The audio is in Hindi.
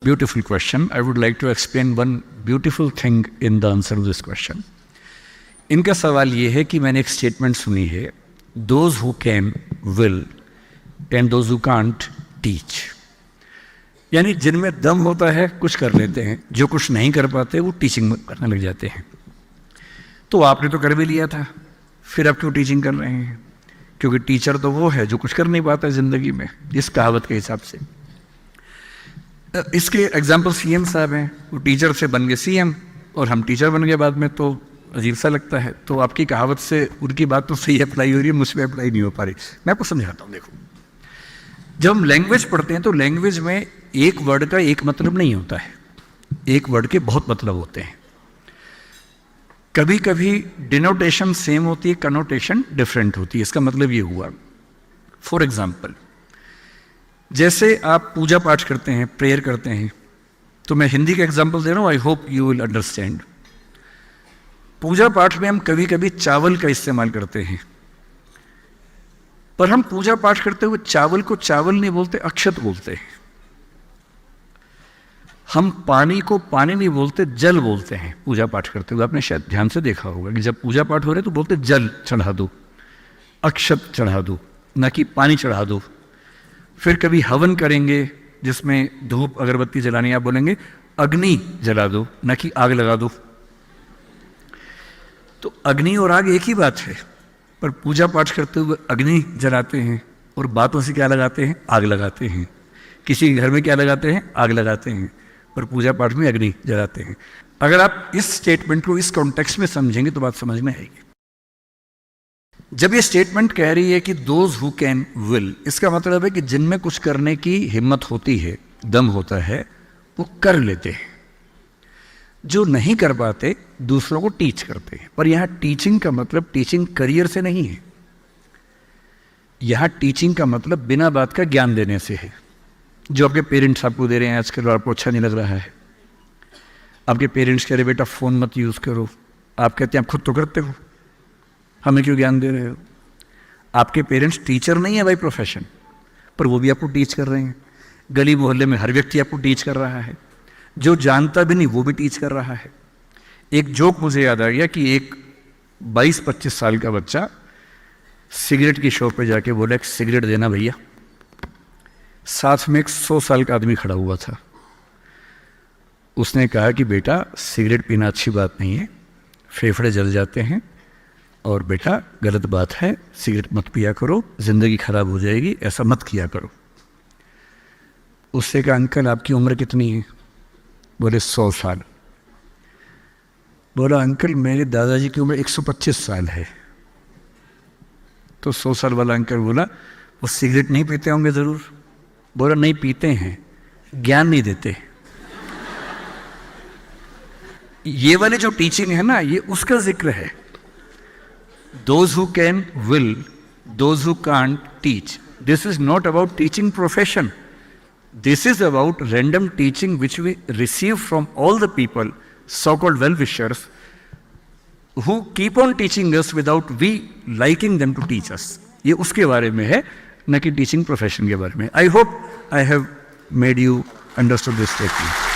beautiful question. I would like to explain one beautiful thing in the answer to this question. इनका सवाल ये है कि मैंने एक स्टेटमेंट सुनी है, those who can will and those who can't teach. यानी जिनमें दम होता है कुछ कर लेते हैं, जो कुछ नहीं कर पाते वो टीचिंग करने लग जाते हैं। तो आपने तो कर भी लिया था, फिर आप क्यों टीचिंग कर रहे हैं? क्योंकि टीचर तो वो है जो कुछ कर नहीं पाता ज़िंदगी में, इस कहावत के हिसाब से। इसके एग्जाम्पल सीएम साहब हैं, वो टीचर से बन गए सीएम और हम टीचर बन गए बाद में, तो अजीब सा लगता है। तो आपकी कहावत से उनकी बात तो सही अप्लाई हो रही है, मुझ पर अप्लाई नहीं हो पा रही। मैं आपको समझाता हूँ। देखो, जब हम लैंग्वेज पढ़ते हैं तो लैंग्वेज में एक वर्ड का एक मतलब नहीं होता है, एक वर्ड के बहुत मतलब होते हैं। कभी कभी डिनोटेशन सेम होती है, कनोटेशन डिफरेंट होती है। इसका मतलब ये हुआ, फॉर एग्जाम्पल, जैसे आप पूजा पाठ करते हैं, प्रेयर करते हैं, तो मैं हिंदी का एग्जाम्पल दे रहा हूँ, I hope you will understand. पूजा पाठ में हम कभी कभी चावल का इस्तेमाल करते हैं, पर हम पूजा पाठ करते हुए चावल को चावल नहीं बोलते, अक्षत बोलते हैं। हम पानी को पानी नहीं बोलते, जल बोलते हैं पूजा पाठ करते हुए। आपने शायद ध्यान से देखा होगा कि जब पूजा पाठ हो रहे तो बोलते जल चढ़ा दो, अक्षत चढ़ा दो, न कि पानी चढ़ा दो। फिर कभी हवन करेंगे जिसमें धूप अगरबत्ती जलानी, आप बोलेंगे अग्नि जला दो, न कि आग लगा दो। तो अग्नि और आग एक ही बात है, पर पूजा पाठ करते हुए अग्नि जलाते हैं और बातों से क्या लगाते हैं? आग लगाते हैं। किसी घर में क्या लगाते हैं? आग लगाते हैं, पर पूजा पाठ में अग्नि जलाते हैं। अगर आप इस स्टेटमेंट को इस कॉन्टेक्स्ट में समझेंगे तो बात समझ में आएगी। जब ये स्टेटमेंट कह रही है कि दोज हु कैन विल, इसका मतलब है कि जिनमें कुछ करने की हिम्मत होती है, दम होता है, वो कर लेते हैं। जो नहीं कर पाते दूसरों को टीच करते हैं। पर यहां टीचिंग का मतलब टीचिंग करियर से नहीं है, यहां टीचिंग का मतलब बिना बात का ज्ञान देने से है। जो आपके पेरेंट्स आपको दे रहे हैं आजकल, आपको अच्छा नहीं लग रहा है। आपके पेरेंट्स कह रहे बेटा फ़ोन मत यूज़ करो, आप कहते हैं आप खुद तो करते हो, हमें क्यों ज्ञान दे रहे हो? आपके पेरेंट्स टीचर नहीं है बाई प्रोफेशन, पर वो भी आपको टीच कर रहे हैं। गली मोहल्ले में हर व्यक्ति आपको टीच कर रहा है, जो जानता भी नहीं वो भी टीच कर रहा है। एक जोक मुझे याद आ गया कि एक 22-25 साल का बच्चा सिगरेट की शॉप पे जाके बोला एक सिगरेट देना भैया। साथ में एक 100 साल का आदमी खड़ा हुआ था। उसने कहा कि बेटा सिगरेट पीना अच्छी बात नहीं है, फेफड़े जल जाते हैं, और बेटा गलत बात है, सिगरेट मत पिया करो, ज़िंदगी खराब हो जाएगी, ऐसा मत किया करो। उससे कहा अंकल आपकी उम्र कितनी है? बोले 100 साल। बोला अंकल मेरे दादाजी की उम्र 125 साल है। तो 100 साल वाला अंकल बोला वो सिगरेट नहीं पीते होंगे ज़रूर? बोला नहीं पीते हैं, ज्ञान नहीं देते। ये वाली जो टीचिंग है ना, ये उसका जिक्र है। Those who can will, those who can't teach. This is not about teaching profession. This is about random teaching which we receive from all the people, so-called well-wishers, who keep on teaching us without we liking them to teach us. ये उसके बारे में है, न कि टीचिंग प्रोफेशन के बारे में। I hope I have made you understood this statement.